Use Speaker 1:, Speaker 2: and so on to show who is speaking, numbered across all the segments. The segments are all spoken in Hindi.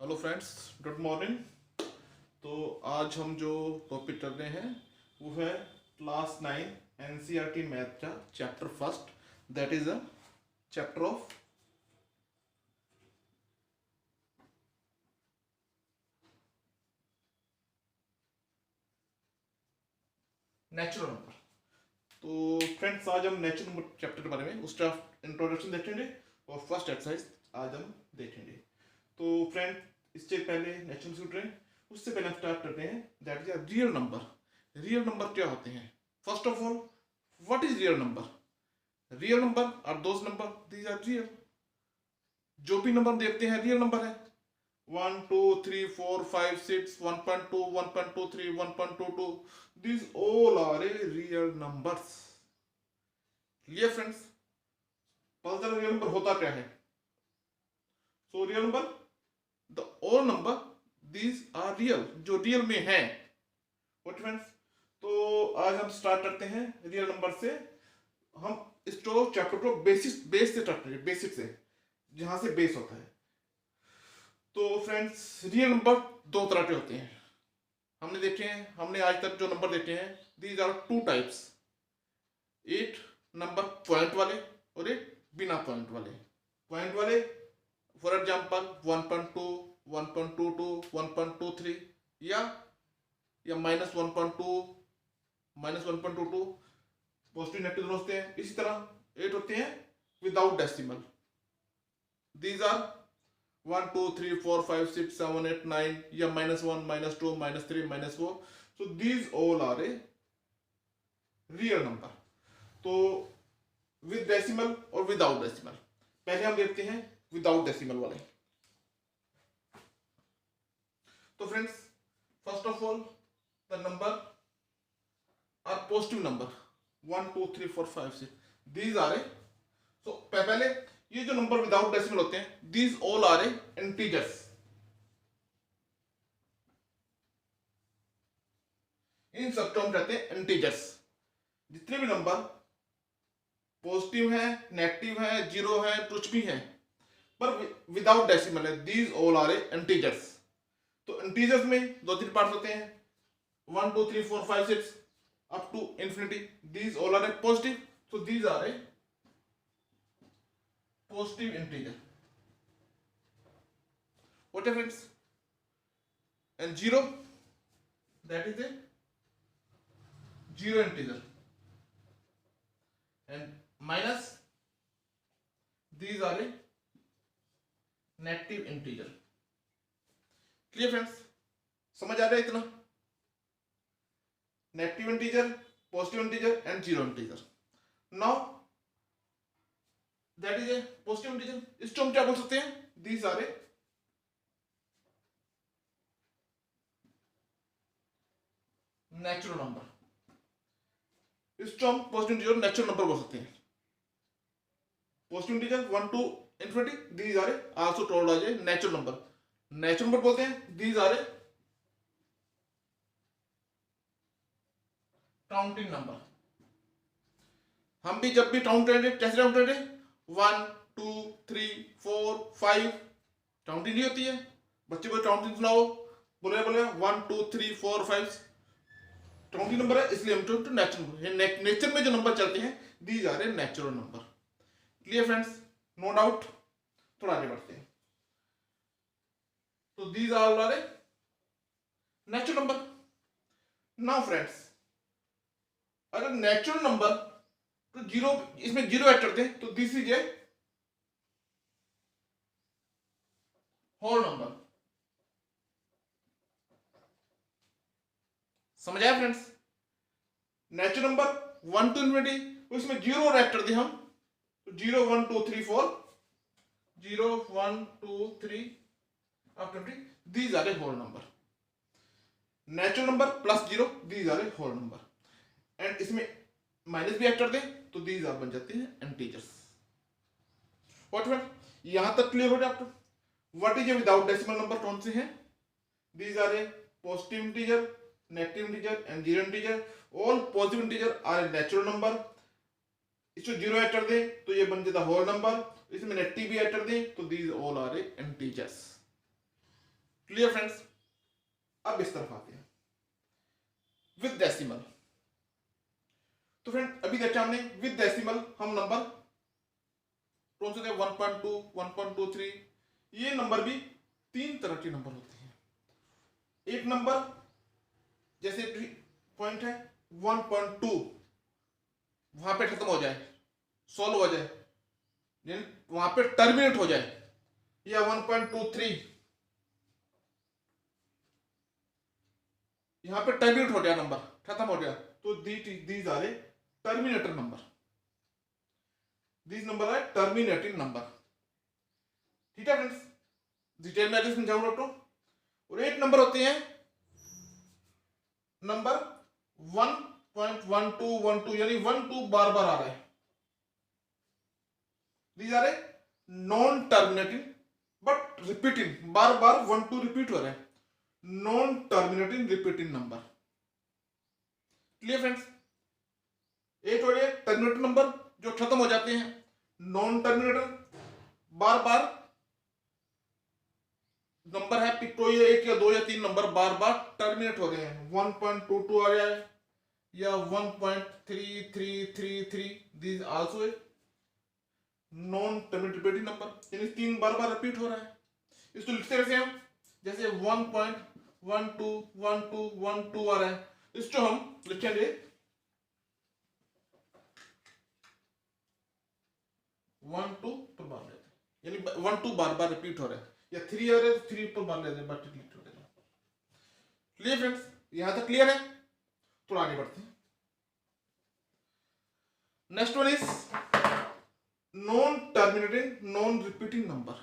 Speaker 1: Hello friends, good morning. तो आज हम जो टॉपिक कर रहे हैं वो है क्लास 9 एनसीईआरटी मैथ का chapter first, that is a chapter of natural number. तो फ्रेंड्स, आज हम नेचुरल नंबर चैप्टर के बारे में उसका इंट्रोडक्शन देखेंगे और फर्स्ट एक्सरसाइज आज हम देखेंगे। तो फ्रेंड, इससे पहले नेचुरल से उठ रहे हैं, उससे पहले हम स्टार्ट करते हैं that is a real number. Real number क्या होते हैं? First of all, what is real number? Real number are those number these are real. जो भी नंबर देखते हैं रियल नंबर है। 1 2 3 4 5 6 1.2 1.23 1.22, these all are a real numbers। ये फ्रेंड्स, पता चला रियल नंबर होता क्या है। So real number, the all number these are real, जो रियल में है। व्हाट फ्रेंड्स, तो आज हम स्टार्ट करते हैं रियल नंबर से। हम इस चैप्टर को बेस से स्टार्ट करेंगे, बेसिक से, जहां से बेस होता है। तो फ्रेंड्स, रियल नंबर दो तरह के होते हैं। हमने आज तक जो नंबर देखे हैं, दीज आर टू टाइप्स। एक नंबर पॉइंट वाले और एक बिना पॉइंट वाले। पॉइंट वाले फॉर एग्जांपल 1.2 1.22 1.23 या -1.2 -1.22, पॉजिटिव नेगेटिव दोनों होते हैं। इसी तरह 8 होते हैं विदाउट डेसिमल। दीज आर 1 2 3 4 5 6 7 8 9 या -1 -2 -3 -4। So these all are a real number. तो विद डेसिमल और विदाउट डेसिमल। पहले हम देखते हैं विदाउट डेसिमल वाले। तो friends, first of all, the number are positive number 1 2 3 4 5 6, these are a. So पहले ये जो नंबर विदाउट डेसिमल होते हैं, these all are a integers. इन सब को हम कहते हैं इंटीजर्स। जितने भी नंबर पॉजिटिव है, नेगेटिव है, जीरो है, कुछ भी है, पर विदाउट डेसिमल है, these all are a integers. तो इंटीजर्स में दो तीन पार्ट्स होते हैं, 1 2 3 4 5 6 up to infinity. These all are a positive, so these are a positive integer. What if it's and zero, that is a zero integer, and minus, these are a negative integer. Clear friends? समझ आ रहा है इतना? Negative integer, positive integer and zero integer. Now that is a positive integer, इसको हम क्या बोल सकते हैं? These are a natural number. इसको हम पॉजिटिव इंटीजर नेचुरल नंबर बोल सकते हैं। Positive integer 1 to infinity, these are a also told as a natural number. Natural number बोलते हैं, these are a counting number. हम भी जब भी काउंट करेंगे, कैसे काउंट करेंगे? 1 2 3 4 5, काउंटिंग नहीं होती है। बच्चे को काउंटिंग सुनाओ, बोले 1 2 3 4 5, काउंटिंग नंबर है, इसलिए हम तो नेचुरल। नेचर में जो नंबर चलते हैं, these are a natural number. Clear friends? No doubt. थोड़ा आगे बढ़ते हैं। तो these are a natural number. Now friends, अगर नेचुरल नंबर तो जीरो, इसमें जीरो ऐड करते हैं, तो this is a whole number. समझ आया friends? Natural number 1 to infinity, उसमें जीरो ऐड कर दिए हम, तो 0 1 2 3 4 0 1 2 3 up to 20, these are a whole number। Natural number plus zero, these are a whole number. And इसमें माइनस भी ऐड कर दें, तो दीज आर बन जाते हैं इंटीजर्स। व्हाट फ्रेंड, यहां तक क्लियर हो गया आपको? What is a without decimal number कौन से हैं? These are a positive integer, negative integer and zero integer. All positive integer are a natural number. इसको जीरो ऐड कर दें तो ये बन जाता होल नंबर, इसमें नेगेटिव भी ऐड कर दें तो these all are a integers. Clear friends? अब इस तरफ आते हैं विद डेसिमल। तो फ्रेंड अभी देखा हमने विद डेसिमल हम नंबर कौन से थे, 1.2, 1.23। ये नंबर भी तीन तरह के नंबर होते हैं। एक नंबर जैसे पॉइंट है 1.2, वहां पे खत्म हो जाए, सॉल्व हो जाए, यानी वहां पे टर्मिनेट हो जाए, या 1.23 यहां पे टर्मिनेट हो गया, नंबर खत्म हो गया, तो these are a terminator number. These number are terminating number. ठीक है फ्रेंड्स, डिटेल में आगे समझाऊंगा आपको। और एक नंबर होते हैं नंबर 1.1212, यानी 1 2 बार बार आ रहा है। These are a non terminating but repeating, बार बार 1 2 रिपीट हो रहा है, non terminating repeating number. Clear friends? एक हो गए टर्मिनेटर नंबर जो खत्म हो जाते हैं, नॉन टर्मिनेटर बार बार नंबर है, कोई एक या दो या तीन नंबर बार बार टर्मिनेट हो रहे हैं, 1.22 आ गया है या 1.3333, this also a non terminate repeating number, यानी तीन बार बार रिपीट हो रहा है। इसको लिखते कैसे हम, जैसे 1.121212 आ रहा है, इसको हम लिखेंगे 1 2 पर बार लेते हैं, यानी 1 2 बार बार रिपीट हो रहा है, या 3 आ रहा है तो 3 पर बार लेते हैं, बट रिपीट हो रहा है। Clear friends? यहां तक क्लियर है? तो आगे बढ़ते हैं। Next one is non terminating non repeating number.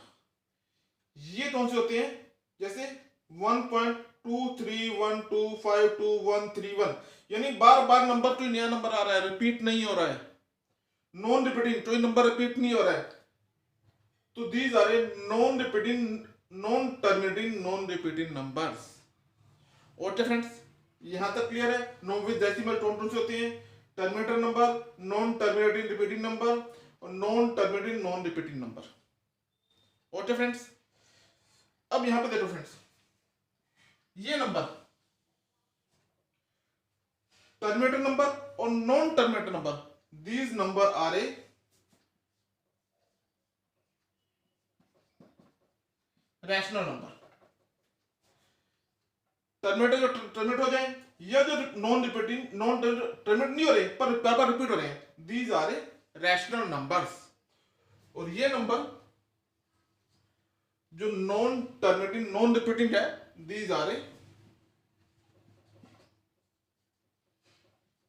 Speaker 1: ये कौन से होते हैं, जैसे 1.23125231, यानी बार बार नंबर कोई नया नंबर आ रहा है, रिपीट नहीं हो रहा है, नॉन रिपीटिंग, कोई नंबर रिपीट नहीं हो रहा है, तो these are a non repeating non terminating non repeating numbers. Okay friends, यहां तक क्लियर है? नो विद डेसिमल कौन से होते हैं, terminator number, non terminating repeating number और non terminating non repeating number. Okay friends, अब यहां पे देखो फ्रेंड्स, ये नंबर टर्मिनेटर नंबर और non terminator number, these number are a rational number. Terminator जो टर्मिनेट हो जाए, या जो नॉन रिपीटिंग नॉन टर्मिनेट नहीं हो रहे पर बार बार रिपीट हो रहे हैं, these are a rational numbers. और ये नंबर जो नॉन टर्मिनेटिंग नॉन रिपीटिंग है, these are a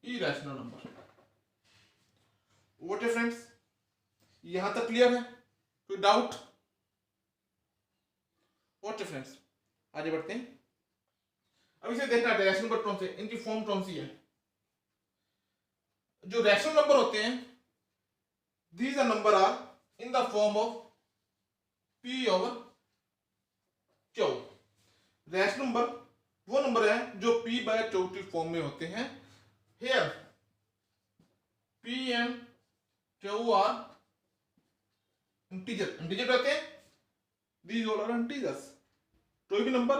Speaker 1: irrational number. What है फ्रेंड्स, यहां तक क्लियर है? कोई डाउट? व्हाट है फ्रेंड्स, आगे बढ़ते हैं। अब इसे देखना है रैशनल नंबर कौन से, इनकी फॉर्म कौन सी है। जो रैशनल नंबर होते हैं, these are number are in the form of P over Q. Rational number वो नंबर है जो पी बाय क्यू की फॉर्म में होते हैं। Here P and Q are integer, integer रहते हैं, दीज ऑल आर इंटीजर्स। कोई भी number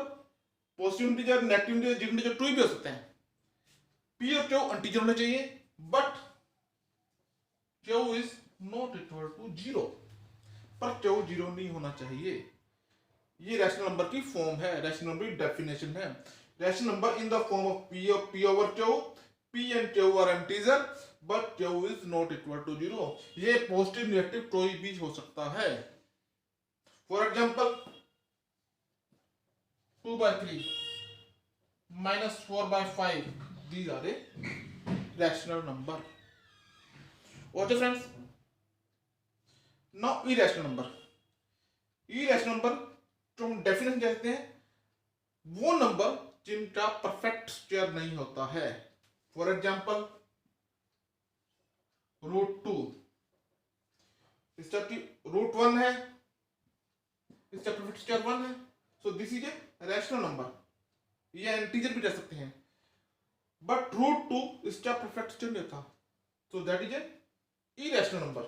Speaker 1: positive integer, negative integer, zero integer कोई भी हो सकते हैं। पी और क्यू इंटीजर होने चाहिए, but Q is not equal to zero, पर क्यू जीरो नहीं होना चाहिए। ये रैशनल नंबर की फॉर्म है, रैशनल नंबर की डेफिनेशन है। Rational number in the form of P over Q, P and Q are integer but Q is not equal to zero. ये पॉजिटिव नेगेटिव कोई भी हो सकता है। For example 2/3 -4/5, these are a rational number. Okay friends, now irrational number। irrational number तो हम डेफिनेशन कहते हैं वो नंबर जिनका परफेक्ट स्क्वायर नहीं होता है। फॉर एग्जांपल √2, इसका √1 है, इसका परफेक्ट स्क्वायर 1 है, so this is a rational number, या इंटीजर भी कह सकते हैं, बट √2 इसका परफेक्ट स्क्वायर नहीं था, so that is A irrational number.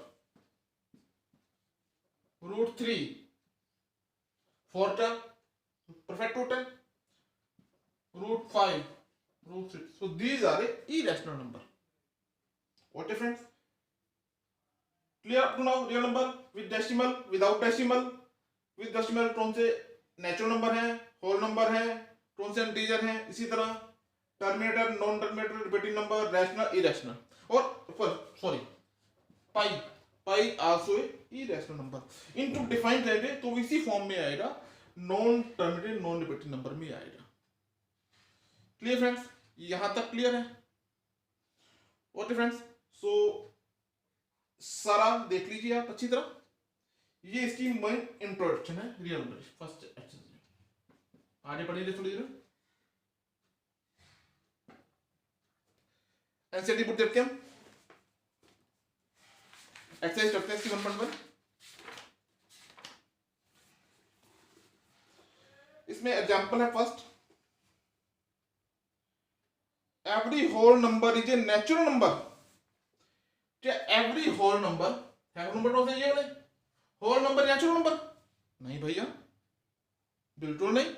Speaker 1: √3 4 का perfect root है, root 5, root 6. So these are a irrational number. What friends? Clear up to now? Real number with decimal, without decimal, with decimal कौन से नेचुरल नंबर है, होल नंबर है, कौन से इंटीजर है, इसी तरह terminator, non terminator, repeating number, rational, irrational, और sorry pi also irrational number. इनको डिफाइन करेंगे तो इसी फॉर्म में आएगा, non terminated non repeating number में आएगा। Clear friends? यहां तक क्लियर है? ओके फ्रेंड्स, सो सारा देख लीजिए आप अच्छी तरह। ये इसकी मेन इंट्रोडक्शन है रियल नंबर फर्स्ट एक्सरसाइज में। आगे पढ़िए थोड़ी देर। एनसीईआरटी बुक देखते हैं, एक्सरसाइज करते हैं इसकी 1.1। इसमें एग्जांपल है first, every whole number is a natural number. क्या एवरी होल नंबर है नंबर कौन सा ये वाले होल नंबर नेचुरल नंबर? नहीं भैया, बिल्कुल नहीं।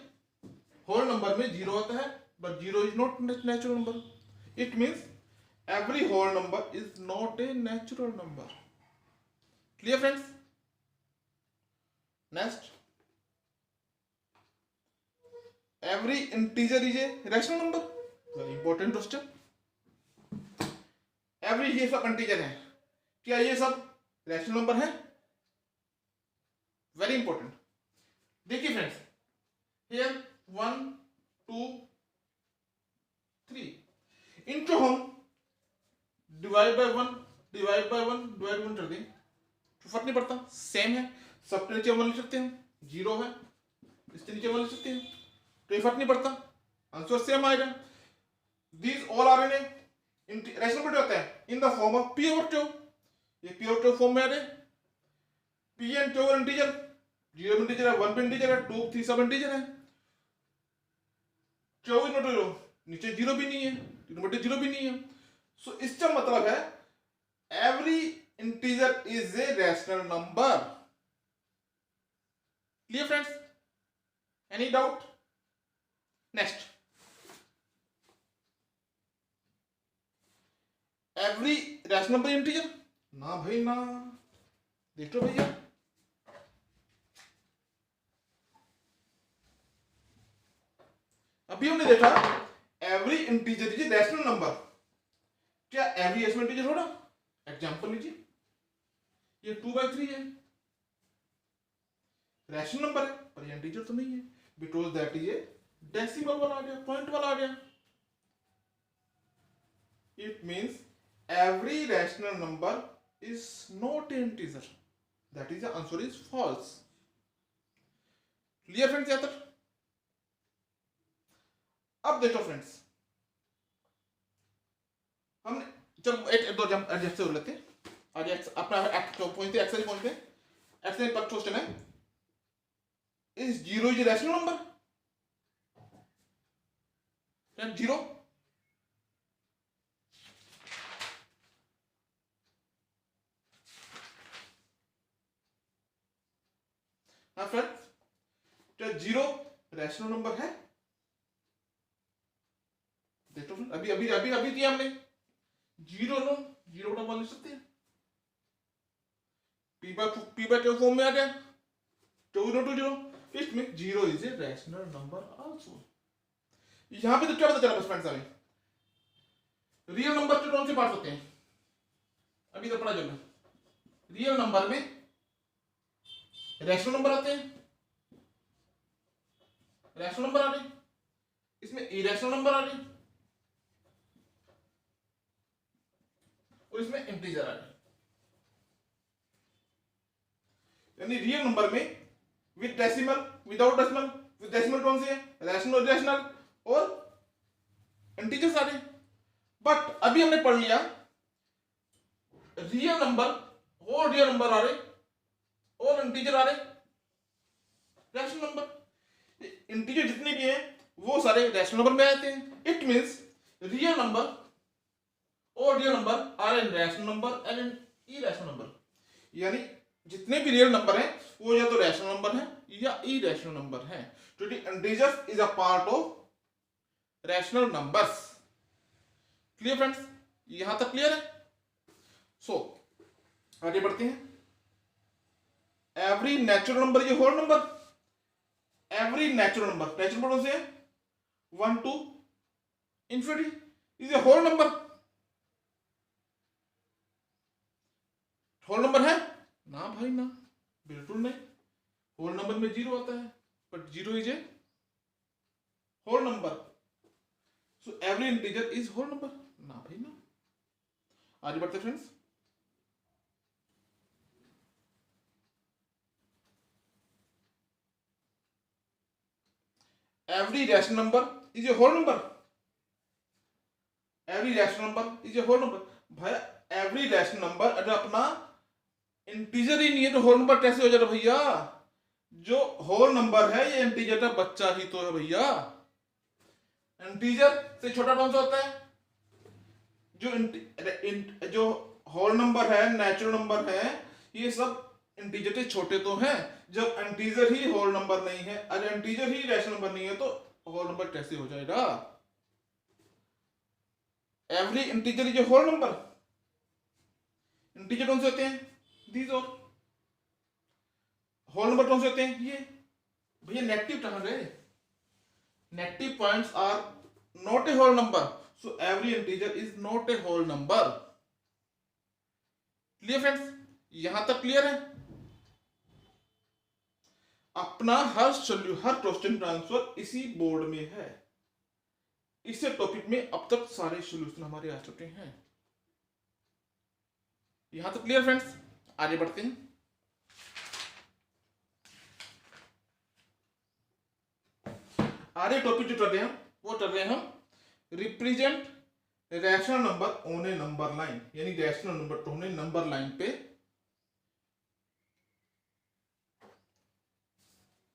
Speaker 1: होल नंबर में जीरो आता है, but zero is not natural number. It means every whole number is not a natural number. Clear friends? Next, every integer is a rational number. Very important question. Every, ये सब इंटीजर है, क्या ये सब रैशनल नंबर है? Very important. देखिए फ्रेंड्स, हियर 1 2 3, इनको हम divide by 1 divide by 1 divide 1 कर दें तो फर्क नहीं पड़ता, सेम है। सबके नीचे 1 लिख सकते हैं, जीरो है, इसके नीचे 1 लिख सकते हैं, तो फर्क नहीं पड़ता, आंसर सेम आएगा। These all are in a rational number होता है in the form of P over Q. ये पी ओवर क्यू फॉर्म में आ रहे, P and Q integer, zero integer है, 1 पे इंटीजर है, 2 3 सब इंटीजर है। क्यू इज नॉट जीरो, नीचे जीरो भी नहीं है, डिनोमिनेटर जीरो भी नहीं है। सो इसका मतलब है every integer is a rational number. Clear friends? Any doubt? Next, every rational number integer? ना भाई ना, देख लो भैया, अभी हमने देखा every integer is rational number. क्या एवरी रैशनल इंटीजर होगा? एग्जांपल लीजिए, ये 2/3 है, रैशनल नंबर है पर ये इंटीजर तो नहीं है, because that is A decimal वाला आ गया, पॉइंट वाला आ गया। It means every rational number is not an integer, that is the answer is false. Clear friends? यहाँ तक? अब देखो फ्रेंड्स, हमने जब एक दो जम एडजस्ट कर लेते हैं। आज अपना पहुंचते एक्सरसाइज पहुंचते हैं। एक्सरसाइज पर क्वेश्चन है, is zero is rational number? Friend zero, हाँ फ्रेंड्स, क्या जीरो रैशनल नंबर है? देखो फ्रेंड, अभी अभी अभी अभी किया हमने, जीरो नो जीरो का वन लिख सकते हैं, पी बाय क्यू फॉर्म में आ गया, टू नो टू जीरो, इसमें zero is a rational number also. यहां पे तो क्या पता चला बस फ्रेंड्स, हमें रियल नंबर के कौन से पार्ट होते हैं अभी तो पढ़ा चलना। रियल नंबर में रैशनल नंबर आते हैं, रैशनल नंबर आ गए, इसमें इरेशनल नंबर आ गए, और इसमें इंटीजर आ गए। यानी रियल नंबर में with decimal, without decimal, with decimal कौन से है? रैशनल, इरेशनल और इंटीजर्स आ गए। बट अभी हमने पढ़ लिया रियल नंबर और रियल नंबर आ रहे और इंटीजर आ रहे रैशनल नंबर। इंटीजर जितने भी हैं वो सारे रैशनल नंबर में आते हैं। इट मींस रियल नंबर और real number are an rational number and an irrational number. यानी जितने भी रियल नंबर हैं वो या तो रैशनल नंबर नंबर है या इरेशनल नंबर है, क्योंकि integers is a part of rational numbers. Clear friends, यहां तक क्लियर है? सो आगे बढ़ते हैं। एवरी नेचुरल नंबर, ये whole number, every natural number, natural number कौन से है? 1 to infinity is a whole number. Whole number है ना भाई ना, बिल्कुल नहीं। होल नंबर में जीरो आता है, but zero is a whole number. So every integer is whole number, ना भाई ना। आगे बढ़ते friends. Every rational number is a whole number, every rational number is a whole number. भाई एवरी रैशनल नंबर अगर अपना इंटीजर ही नहीं है तो होल नंबर कैसे हो जाएगा भैया? जो होल नंबर है ये इंटीजर का बच्चा ही तो है भैया। इंटीजर से छोटा कौन सा होता है? जो होल नंबर है, नेचुरल नंबर है, ये सब इंटीजर से छोटे तो हैं। जब इंटीजर ही होल नंबर नहीं है, अगर इंटीजर ही रैशनल नंबर नहीं है तो होल नंबर कैसे हो जाएगा? Every integer is a whole number. Integer कौन से होते हैं? दीज और होल नंबर कौन से होते हैं? ये भैया नेगेटिव कहां गए? Negative points are not a whole number, so every integer is not a whole number. Clear friends, यहां तक क्लियर है? अपना हर क्वेश्चन का आंसर इसी बोर्ड में है। इस टॉपिक में अब तक सारे सॉल्यूशन हमारे आ चुके हैं। यहां तक क्लियर फ्रेंड्स? आगे बढ़ते हैं। आगे टॉपिक जो कर रहे हैं वो कर रहे हैं हम represent rational number on A number line, यानी रैशनल नंबर को हमने नंबर लाइन पे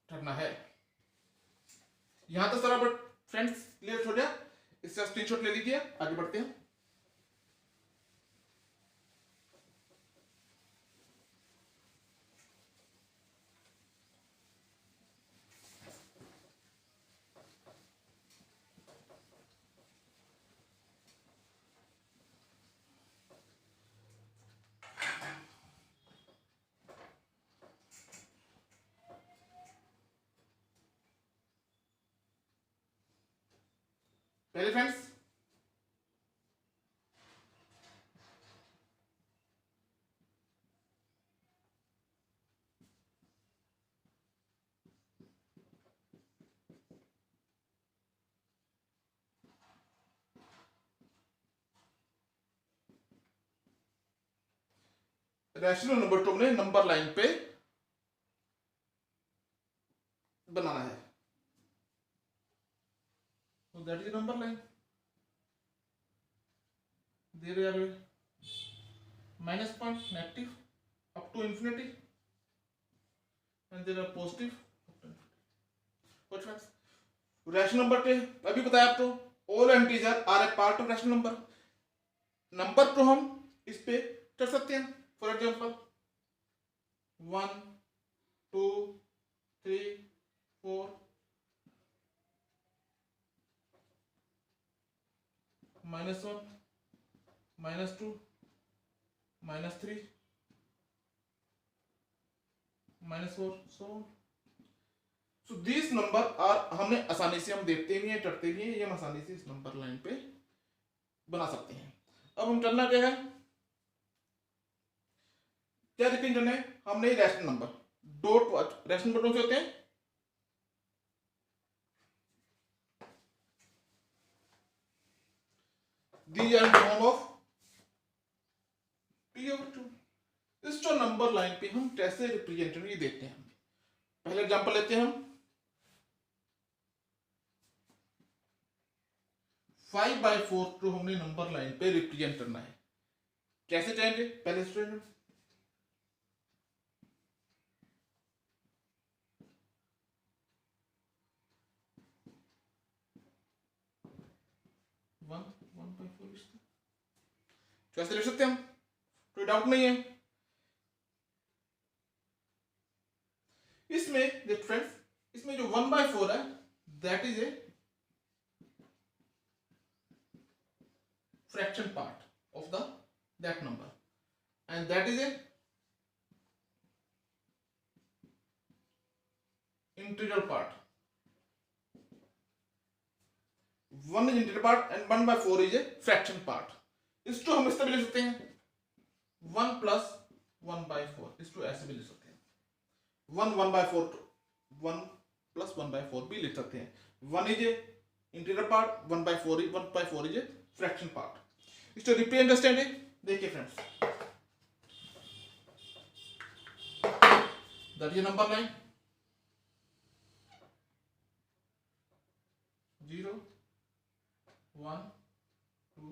Speaker 1: करना है। यहां तक सारा फ्रेंड्स क्लियर हो गया? इससे स्क्रीनशॉट ले लीजिए। आगे बढ़ते हैं। पहले फ्रेंड्स रैशनल नंबर को हमने नंबर लाइन पे बनाना है, so that is a number line. There are minus point, negative up to infinity, and there are positive up to infinity. What friends? Rational number के अभी बताया आपको, all integer are a part of rational number. Number को हम इस पे कर सकते हैं, for example 1 2 3 4 -1 -2 -3 -4 so this number are, हमने आसानी से हम देखते भी हैं, करते भी हैं, ये हम आसानी से इस नंबर लाइन पे बना सकते हैं। अब हम करना क्या है, क्या रिप्रेजेंट करना है हमने? Rational number dot, rational number कौन से होते हैं? These are in the form of P/2। इस जो नंबर लाइन पे हम कैसे रिप्रेजेंट करेंगे ये देखते हैं। पहले एग्जांपल लेते हैं हम 5/4 को हमने नंबर लाइन पे रिप्रेजेंट करना है। कैसे करेंगे? पहले स्टूडेंट 1/4 कैसे लिख सकते हैं हम? कोई डाउट नहीं है इसमें? इसमें देख फ्रेंड्स, इसमें जो 1/4 है that is a fraction part of the that number and that is a integer part. 1 is integer part and 1/4 is a fraction part. इसको हम इस तरह लिख सकते हैं 1 plus 1/4. इसको ऐसे भी लिख सकते हैं 1/4 1 plus 1/4 भी लिख सकते हैं. 1 is a integer part, 1/4 is a fraction part. इसको रिप्रेजेंट अंडरस्टैंड है. देखिए friends, that is number line 0 1 2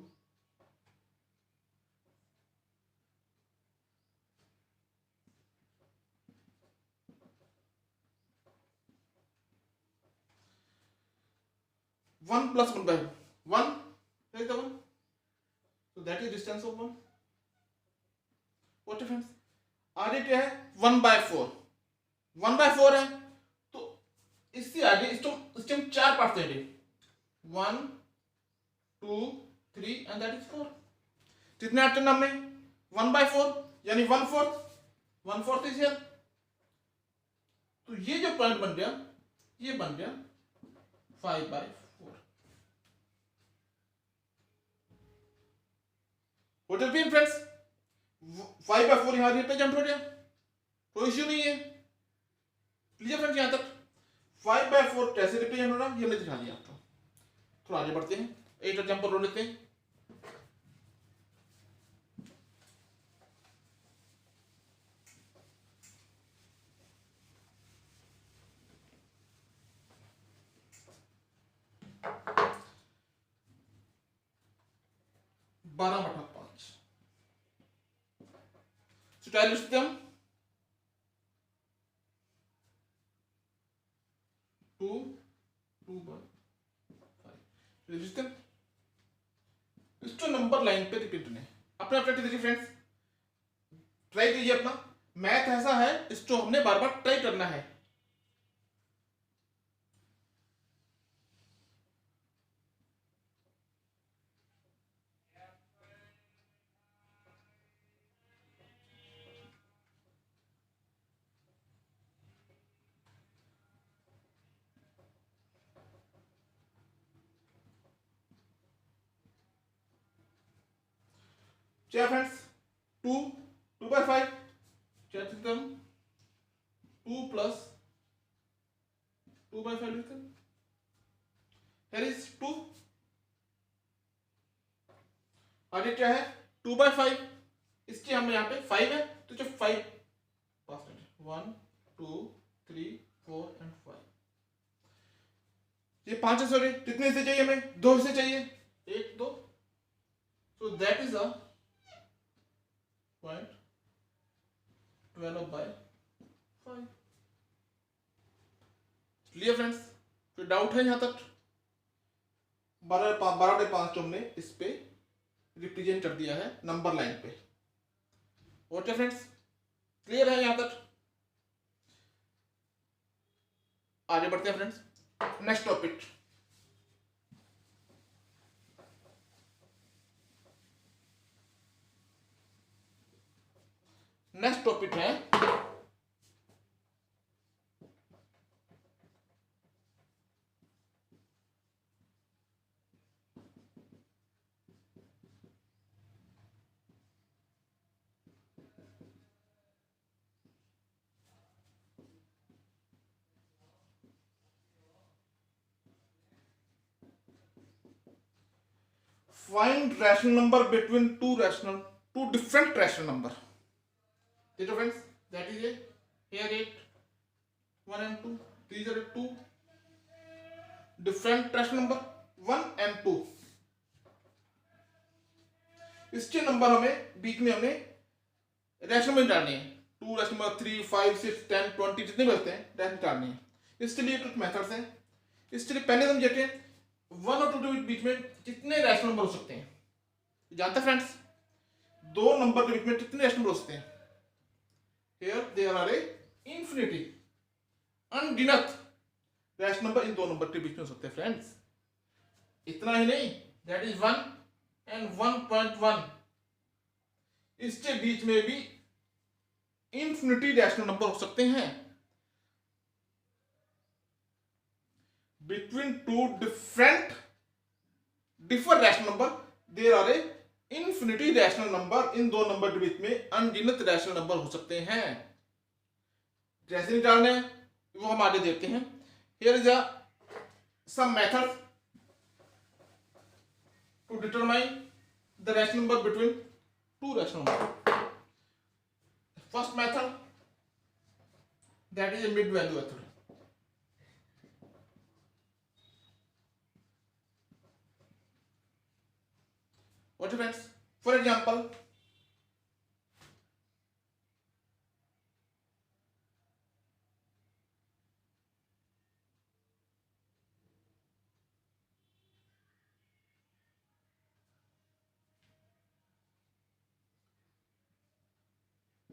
Speaker 1: 1 plus 1/1. Where is the 1? So that is distance of 1. What difference? आगे क्या है 1/4. 1/4 है तो इससे आगे इसको हम 4 पार्ट देंगे 1 2 3 एंड दैट इज 4. कितने आते हैं में 1/4 यानी 1/4 इज हियर. तो ये जो पॉइंट बन गया ये बन गया 5/4. What will be in friends? 5/4 यहां रिप्रेजेंट हो गया, कोई इश्यू नहीं है. Clear friends? यहां तक 5/4 कैसे रिप्रेजेंट हो रहा ये हमने दिखा दिया आपको. थोड़ा आगे बढ़ते हैं, एक एग्जांपल रो लेते हैं. बारह बटा 5 स्टाइल सिस्टम 2/5 सिस्टम. इसको नंबर लाइन पे रिपीट करना है. अपना प्रैक्टिस देखिए फ्रेंड्स, ट्राई कीजिए. अपना मैथ ऐसा है इसको हमने बार बार ट्राई करना है. क्या फ्रेंड्स 2/5 क्या लिखते हम 2 plus 2/5 लिखते हैं. here is 2. आगे क्या है 2/5. इसके हम यहाँ पे 5 है तो जो 5 1 2 3 4 and 5 ये 5 है. सॉरी कितने हिस्से चाहिए हमें 2 हिस्से चाहिए 1 2. so that is a point 12/5. Clear friends? कोई डाउट है यहां तक? 12/5 हमने इस पे रिप्रेजेंट कर दिया है नंबर लाइन पे. ओके फ्रेंड्स, क्लियर है यहां तक? आगे बढ़ते हैं फ्रेंड्स. नेक्स्ट टॉपिक है find rational number between two different rational number. देखो friends, that is a here 8 1 and 2. These are 2 different rational number 1 and 2. इसके नंबर हमें बीच में हमें रैशनल में डालनी है. 2 रैशनल नंबर 3 5 6 10 20 जितने बचते हैं रैशनल डालनी है. इसके लिए कुछ मेथड्स हैं. इसके लिए पहले हम देखते हैं 1 और 2 के बीच में कितने रैशनल नंबर हो सकते हैं. जानते हैं फ्रेंड्स, दो नंबर के बीच में कितने रैशनल नंबर हो सकते हैं. Here there are a infinity. अनगिनत रैशनल नंबर इन दो नंबर के बीच में हो सकते हैं फ्रेंड्स। इतना ही नहीं, दैट इज 1 एंड 1.1, इसके बीच में भी इंफिनिटी रैशनल नंबर हो सकते हैं। Between two differ rational number there are a infinity rational number, इन दो नंबर के बीच में अनगिनत रैशनल नंबर हो सकते हैं। जैसे निकालने वो हम आगे देखते हैं। Here is some methods to determine the rational number between two rational numbers. First method, that is a mid value method. What happens? For example,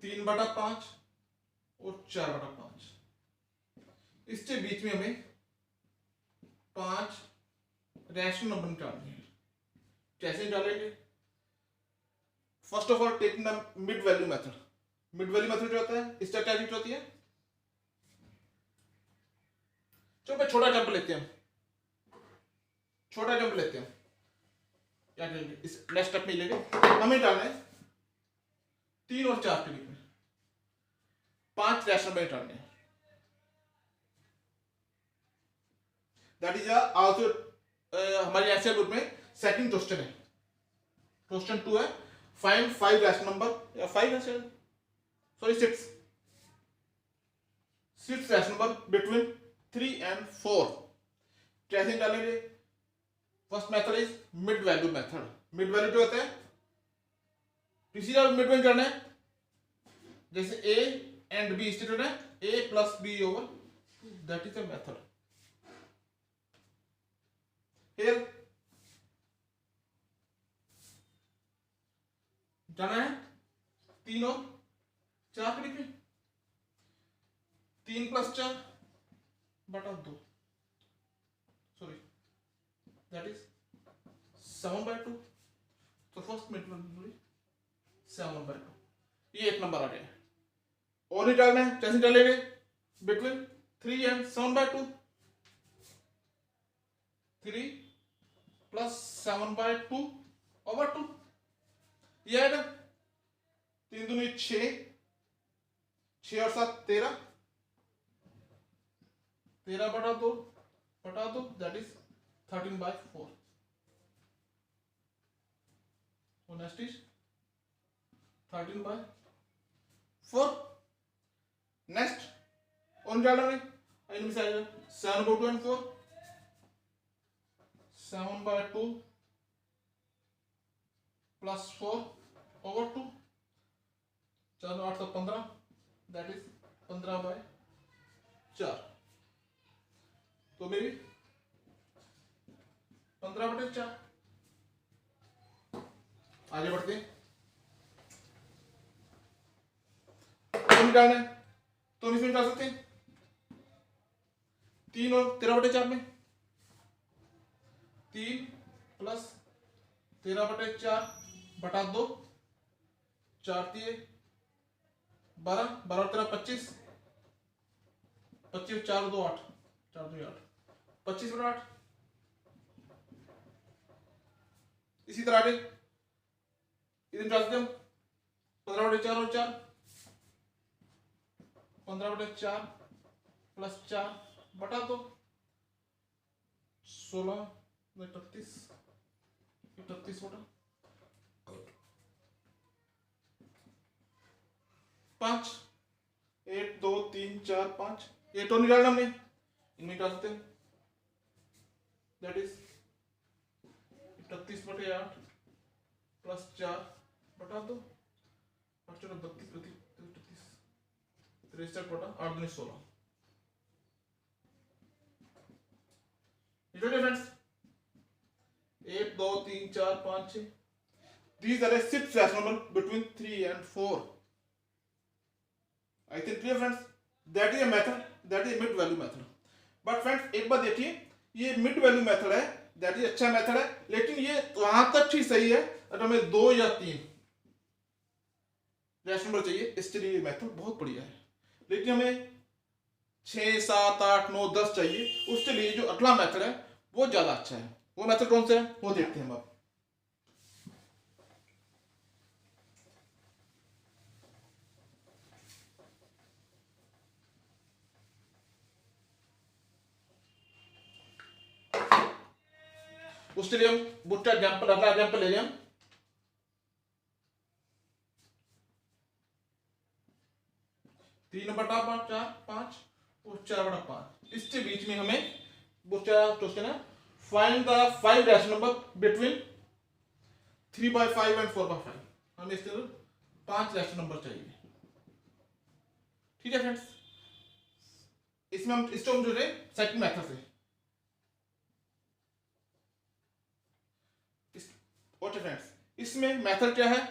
Speaker 1: तीन बटा पांच और 4/5, इसके बीच में हमें 5 रैशनल नंबर निकालने हैं। कैसे निकालेंगे? First of all taking the mid value method. Mid value method जो होता है, इसका क्या ट्रिक होती है? चलो मैं छोटा एग्जांपल लेते हैं, क्या करेंगे इस नेक्स्ट स्टेप में लेंगे, हमें डालना है 3 और 4 के बीच में 5 रैशनल नंबर निकालने हैं। दैट इज आल्सो हमारी एंसर बुक में सेकंड क्वेश्चन है, क्वेश्चन 2 है, फाइंड 5 रैशनल नंबर, या 5 है sorry 6 rational number between 3 and 4। कैसे निकालेंगे? First method is mid value method. Mid value जो होता है, किसी का मिड वैल्यू करना है, जैसे a and b स्टेटेड है, a plus b over 2, that is the method. Here जाना है 3 और 4 के बीच में, 3 + 4 बटा 2, सॉरी दैट इज 7/2। तो फर्स्ट मिड वैल्यू 7/2, ये एक नंबर आ गया। और निकालना है, कैसे निकालेंगे? बिटवीन 3 and 7/2, 3 + 7/2/2, ये है ना, 3 दूनी 6, 6 और 7 13, 13/2 that is 13/4। So next is 13/4। Next और निकालना है, इनमें से आएगा 7/2 and 4, 7/2 + 4/2, 4 8 तो 15, दैट इज 15/4। तो मे भी 15/4। आगे बढ़ते हैं, तो निकालना है, तो हम इसमें निकाल सकते हैं 3 और 13/4 में, 3 + 13/4/2, 4 3 12, 12 और 13 25, 25 4 2 8, 4 2 8, 25/8। इसी तरह आगे इधर निकाल सकते हम 15/4 और 4, 15/4 + 4/2, 16 31, 31/5, 1 2 3 4 5, ये तो निकालना हमने, इनमें निकाल सकते हैं, दैट इज 31/8 + 4/2, 8 4 32 33 63/8 दूनी 16। Friends 1 2 3 4 5 6, these are 6 rational numbers between 3 and 4। I think clear friends, that is a method that is mid value method. But friends एक बात देखिए, ये मिड वैल्यू मेथड है, दैट इज अच्छा मेथड है, लेकिन ये वहां तक ठीक सही है अगर हमें 2 या 3 रैशनल नंबर चाहिए, इसके लिए मेथड बहुत बढ़िया है। लेकिन हमें 6, 7, 8, 9, 10 चाहिए, उसके लिए जो अगला मेथड है वो ज्यादा अच्छा है। वो मेथड कौन सा है वो देखते हैं हम अब। उसके लिए हम बुट्टा एग्जाम्पल, अगला एग्जाम्पल ले लें हम। तीन बटा 4, 5 और 4/5, इसके बीच में हमें बुट्टा क्वेश्चन है, find the 5 rational number between 3/5 and 4/5। हमें इसके 5 रैशनल नंबर चाहिए। ठीक है फ्रेंड्स, इसमें हम इसको हम जुड़े सेकंड मेथड से। ओके फ्रेंड्स, इसमें मेथड क्या है,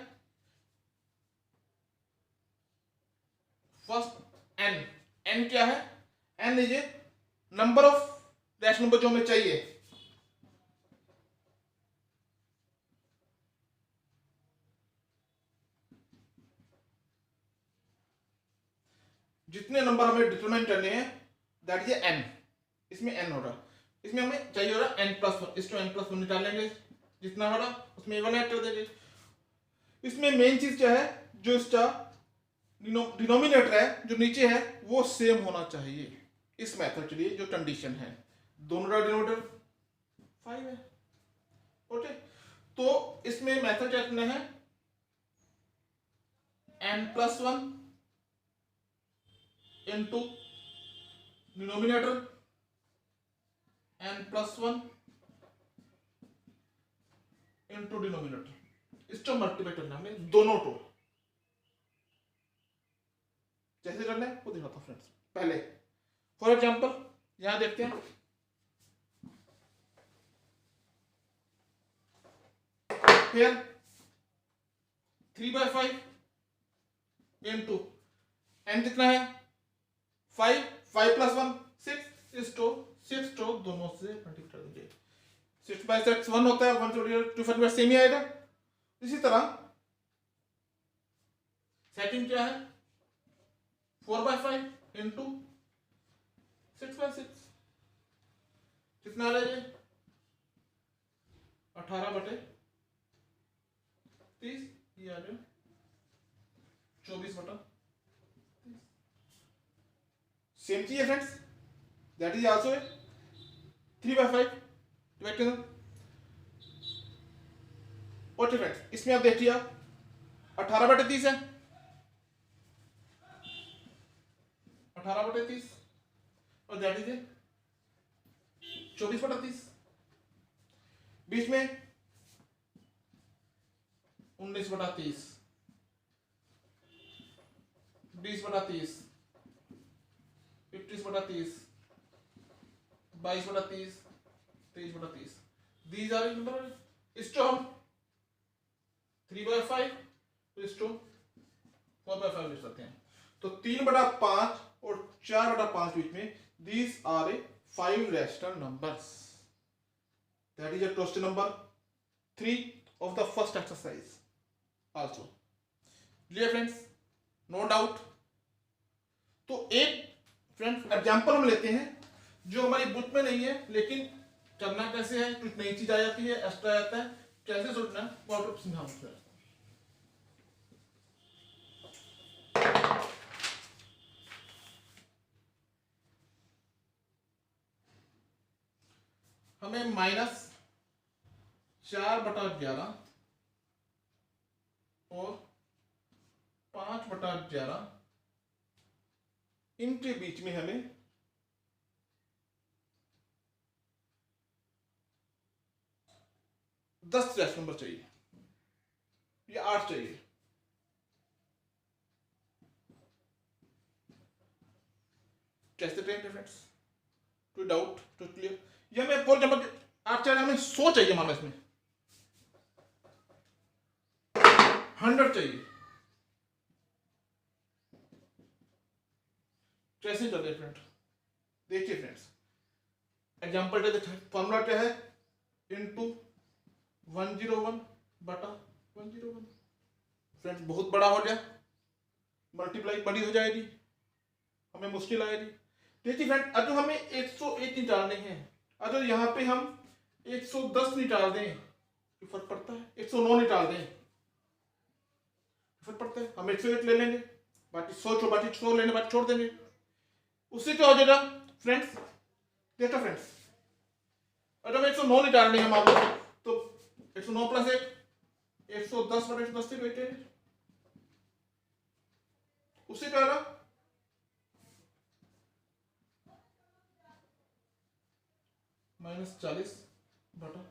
Speaker 1: फर्स्ट एन क्या है, एन लीजिए नंबर ऑफ रैशनल नंबर जो हमें चाहिए। जितने नंबर हमें डिटरमाइन करने हैं दैट इज एन, इसमें एन होगा, इसमें हमें चाहिए होगा n+1, इसको n+1 निकालेंगे, जितना होगा उसमें 1 ऐड कर देंगे। इसमें मेन चीज क्या है, जो इसका डिनोमिनेटर है जो नीचे है वो सेम होना चाहिए। इस मेथड के लिए जो कंडीशन है, दोनों का डिनोमिनेटर 5 है। ओके, तो इसमें मेथड क्या करना है, n+1 into denominator n+1 into denominator, इसको मल्टीप्लाई करना है हमें दोनों को। कैसे करना है वो दिखाता हूं फ्रेंड्स। पहले फॉर एग्जांपल यहां देखते हैं, फिर 3/5 इंटू एन कितना है 5, 5+1 6, इसको 6 को दोनों से मल्टीप्लाई कर देंगे। 6/6 1 होता है, 1 2 5 सेम ही आएगा। इसी तरह सेकंड क्या है 4/5 इंटू 6/6, कितना आ रहा है 18/30, ये आ गया 24/30। सेम चीज है friends, that is also 3/5 divide कर दो। ओके फ्रेंड्स, इसमें आप देखिए 18/30 है, 18/30 और दैट इज 24/30, बीच में 19/30, 20/30, 21/30, 22/30, 23/30, दीज आर नंबर। इसको हम 3/5 तो इसको 4/5 लिख सकते हैं। तो 3/5 और 4/5 बीच में these are a 5 rational numbers. That is a question number 3 of the first exercise also। clear friends, no doubt। तो एक फ्रेंड्स एग्जांपल हम लेते हैं जो हमारी बुक में नहीं है, लेकिन करना कैसे है, कुछ नई चीज आ जाती है, एक्स्ट्रा आता है, कैसे सोचना है वो आपको समझाऊंगा। हमें -4/11 और 5/11 इनके बीच में हमें 10 रैशनल नंबर चाहिए या 8 चाहिए। कैसे train difference, to doubt to clear, या मैं फॉर एग्जांपल 8 चाहिए, हमें 100 चाहिए, मान लो इसमें 100 चाहिए, कैसे कर फ्रेंड। देखिए फ्रेंड्स, एग्जाम्पल दे फॉर्मूला क्या है, इंटू 101 बटा 101। फ्रेंड्स बहुत बड़ा हो गया, मल्टीप्लाई बड़ी हो जाएगी, हमें मुश्किल आएगी। देखिए फ्रेंड, अगर हमें 101 निकालने हैं, अगर यहाँ पे हम 110 निकाल दें तो फर्क पड़ता है, 109 निकाल दें फर्क पड़ता है, हम 101 ले लेंगे, बाकी 100 लेने बाकी छोड़ देंगे। उससे क्या हो जाएगा फ्रेंड्स, देखो फ्रेंड्स, अगर हम 109 निकालने हैं मान लो, तो 109 प्लस 110 बटे 110 से बेटे, उससे क्या होगा, -40 बटा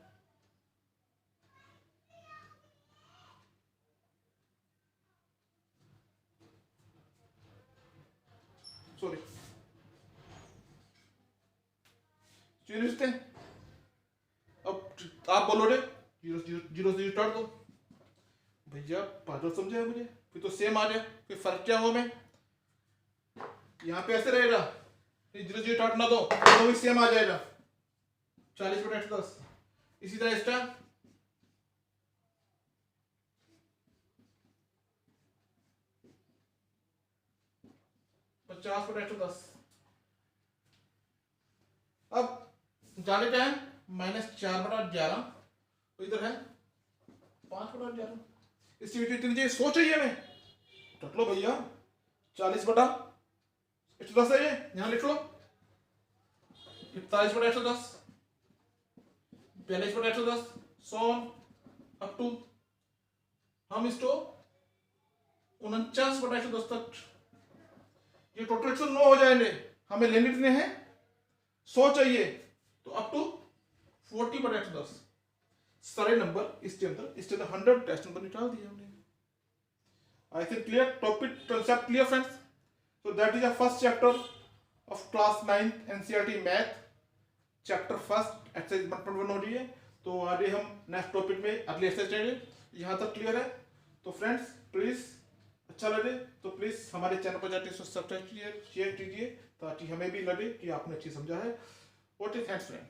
Speaker 1: सॉरी रिश्ते। अब आप बोलो रे 0 0 काट दो भैया, पागल समझे मुझे, फिर तो सेम आ जाए, फिर फर्क क्या हो, में यहाँ पे ऐसे रहेगा, 0 0 काट ना दो तो भी सेम आ जाएगा, 40 बटा 110। इसी तरह इसका 50 बटा 110। अब जाने क्या है, -4 बटा 11, तो इधर है 5 बटा 11। इसकी बेटी इतनी चाहिए, 100 चाहिए हमें, रख लो भैया, 40 बटा 110 है, ये यहाँ लिख लो, 41 बटा 110, 42 बटा 110, 100 अप टू हम इसको 49 बटा 110 तक, ये टोटल 109 हो जाएंगे। हमें लेने कितने हैं, 100 चाहिए, तो अप टू 40 बटा 110 सारे नंबर इसके अंदर 100 टेस्ट नंबर निकाल दिए हमने। I think clear, topic concept clear friends. So that is the first chapter of class 9 NCERT math, chapter first exercise 1.1 हो रही है। तो आगे हम नेक्स्ट टॉपिक में अगले एक्सरसाइज जाएंगे। यहाँ तक क्लियर है? तो फ्रेंड्स प्लीज अच्छा लगे तो प्लीज हमारे चैनल पर जाके सब्सक्राइब कीजिए, शेयर कीजिए, ताकि हमें भी लगे कि आपने अच्छी समझा है। Okay, thanks friend.